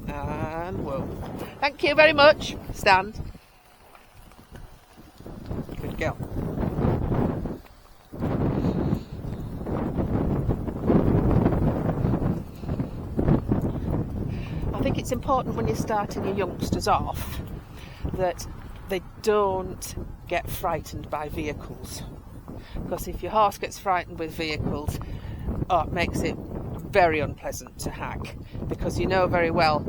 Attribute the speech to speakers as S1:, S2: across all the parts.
S1: And whoa. Thank you very much. Stand. Good girl. I think it's important when you're starting your youngsters off that they don't get frightened by vehicles, because if your horse gets frightened with vehicles, it makes it very unpleasant to hack, because you know very well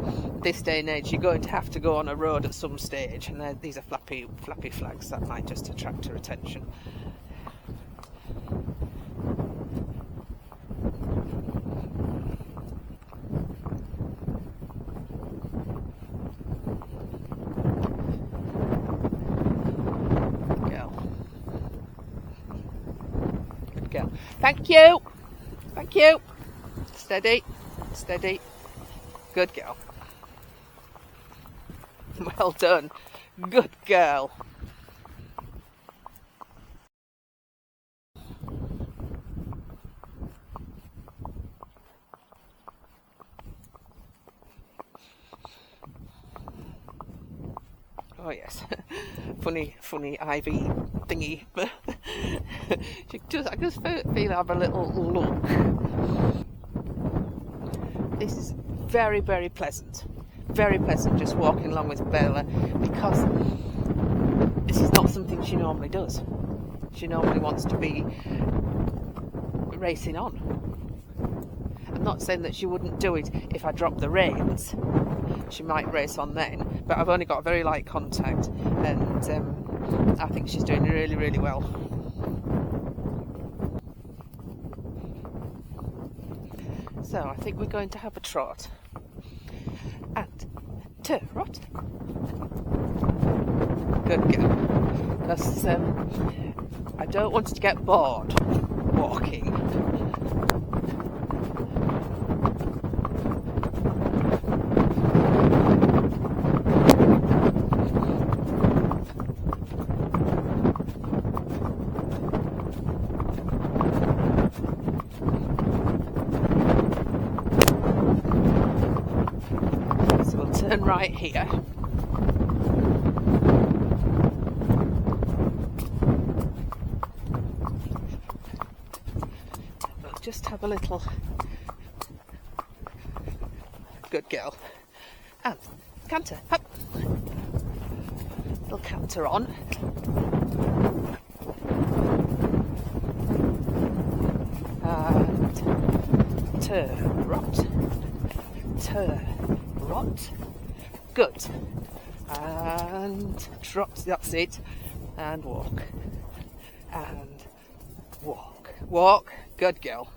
S1: this day and age you're going to have to go on a road at some stage, and these are flappy flags that might just attract her attention. Good girl. Thank you. Thank you. Steady, steady. Good girl. Well done. Good girl. Oh yes, funny ivy thingy. I just feel I have a little look. This is very, very pleasant. Very pleasant just walking along with Bella, because this is not something she normally does. She normally wants to be racing on. I'm not saying that she wouldn't do it if I dropped the reins. She might race on then, but I've only got very light contact, and I think she's doing really, really well. So I think we're going to have a trot. And Trot. Good girl. Because I don't want her to get bored walking. Turn right here. We'll just have a little. Good girl. And canter. Up. Little canter on. And Trot. Trot. Good. And trot, that's it. And walk. And walk. Walk. Good girl.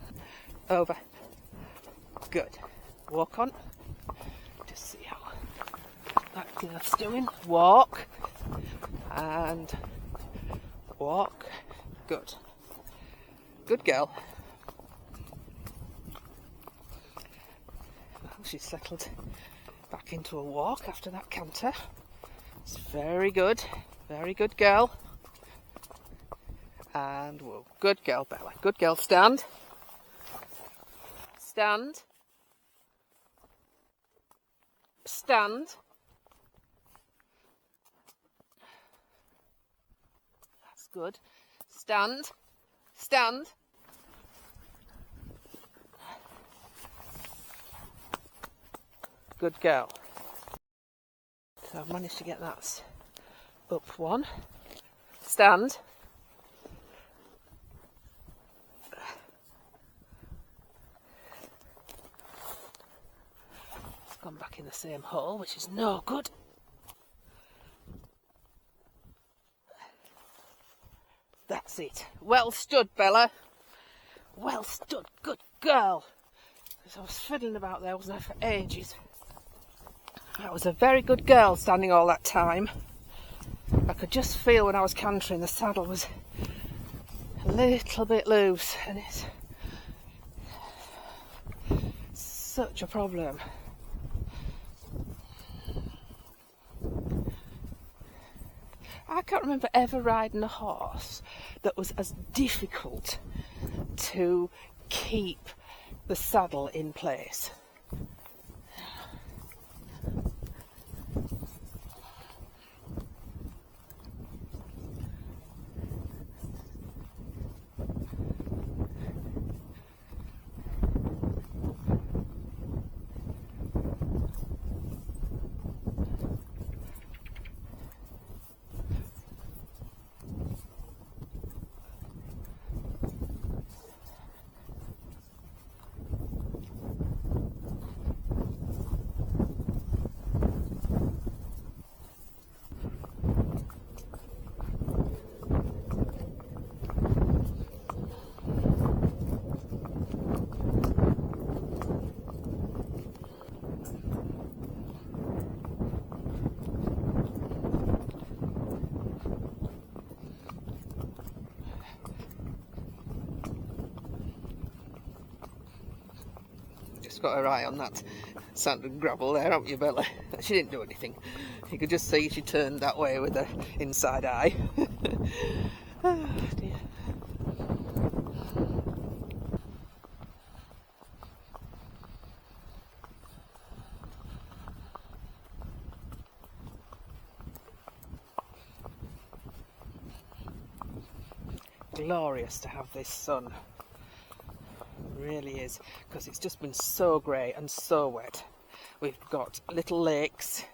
S1: Over. Good. Walk on. Just see how that girl's doing. Walk. And walk. Good. Good girl. Well, she's settled back into a walk after that canter. It's very good girl. And whoa, good girl Bella, good girl. Stand, stand, stand. That's good. Stand, stand. Good girl. So I've managed to get that up one. Stand. It's gone back in the same hole, which is no good. That's it. Well stood, Bella. Well stood. Good girl. Because I was fiddling about there, wasn't I, for ages. That was a very good girl standing all that time. I could just feel when I was cantering the saddle was a little bit loose, and it's such a problem. I can't remember ever riding a horse that was as difficult to keep the saddle in place. got her eye on that sand and gravel there, haven't you, Bella? She didn't do anything. You could just see she turned that way with her inside eye. Oh dear. Glorious to have this sun. It really is, because it's just been so grey and so wet. We've got little lakes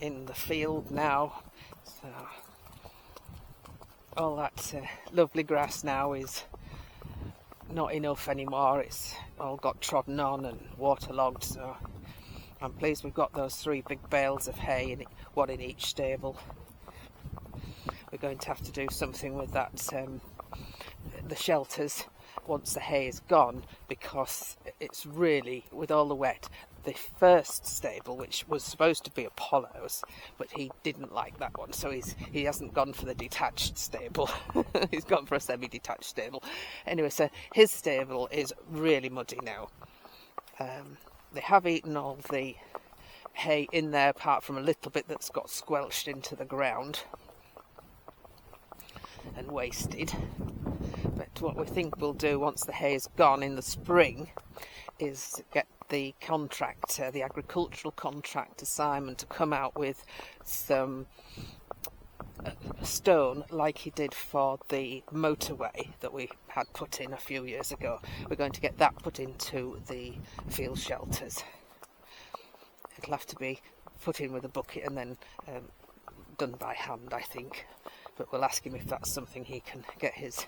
S1: in the field now, so all that lovely grass now is not enough anymore. It's all got trodden on and waterlogged, so I'm pleased we've got those 3 big bales of hay, one in each stable. We're going to have to do something with that, the shelters, once the hay is gone, because it's really, with all the wet, the first stable, which was supposed to be Apollo's, but he didn't like that one, so he hasn't gone for the detached stable. He's gone for a semi-detached stable. Anyway, so his stable is really muddy now. They have eaten all the hay in there, apart from a little bit that's got squelched into the ground and wasted. But what we think we'll do once the hay is gone in the spring is get the contractor, the agricultural contractor Simon, to come out with some stone like he did for the motorway that we had put in a few years ago. We're going to get that put into the field shelters. It'll have to be put in with a bucket and then done by hand, I think. But we'll ask him if that's something he can get his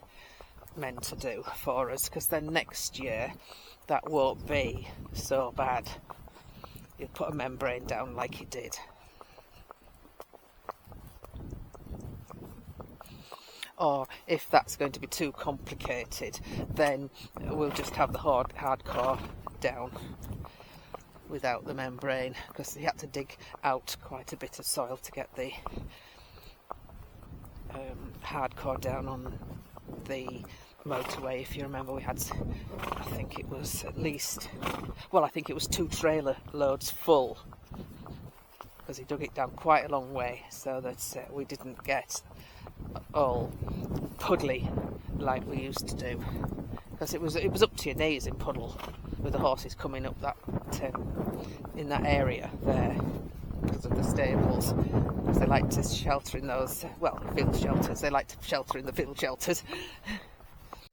S1: men to do for us, because then next year that won't be so bad. He'll put a membrane down like he did. Or if that's going to be too complicated, then we'll just have the hardcore down without the membrane, because he had to dig out quite a bit of soil to get the hardcore down on the motorway. If you remember, we had, I think it was at least, well, I think it was 2 trailer loads full, because he dug it down quite a long way, so that we didn't get all puddly like we used to do, because it was up to your knees in puddle with the horses coming up that in that area there, because of the stables, because they like to shelter in those, well, field shelters. They like to shelter in the field shelters.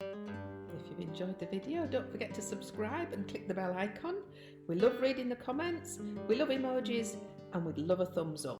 S1: If you've enjoyed the video, don't forget to subscribe and click the bell icon. We love reading the comments, we love emojis, and we'd love a thumbs up.